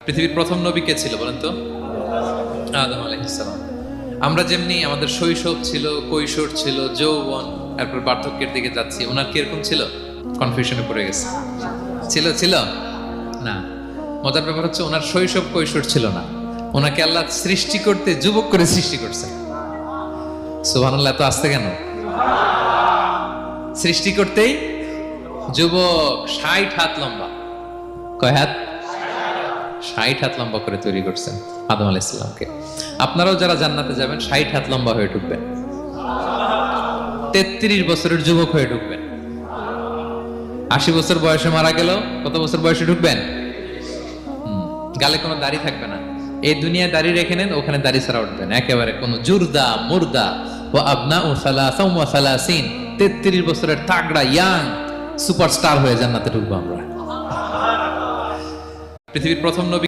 পৃথিবীর প্রথম নবী কে ছিল বলেন তো? আদম আলাইহিস সালাম। আমরা যেমনি আমাদের শৈশব ছিল, কৈশোর ছিল, যৌবন, তারপর বার্ধক্যের দিকে যাচ্ছি, ওনার কিরকম ছিল? কনফিউশনে পড়ে গেছে। ছিল না। মজার ব্যাপার হচ্ছে ওনার শৈশব কৈশোর ছিল না, ওনাকে আল্লাহ সৃষ্টি করতে যুবক করে সৃষ্টি করছে। সুবহানাল্লাহ, এত আসতে কেন? সৃষ্টি করতেই যুবক, 60 হাত লম্বা। কয় হাত? 60 হাত লম্বা করে তৈরি করছেন আদম আলাইহিস সালামকে। আপনারাও যারা জান্নাতে যাবেন 60 হাত লম্বা হয়ে ঢুকবেন, 33 বছরের যুবক হয়ে ঢুকবেন। 80 বছর বয়সে মারা গেল, কত বছর বয়সে ঢুকবেন? গালে কোনো দাড়ি থাকবে না। এই দুনিয়ায় দাড়ি রেখে নেন, ওখানে দাড়ি ছাড়া উঠবেন একেবারে কোনো জুরদা মুর্দা। ও আবনা ও সালাসাম ওয়া সালাসিন, 33 বছরের তাগড়া ইয়াং সুপারস্টার হয়ে জান্নাতে ঢুকবো আমরা। পৃথিবীর প্রথম নবী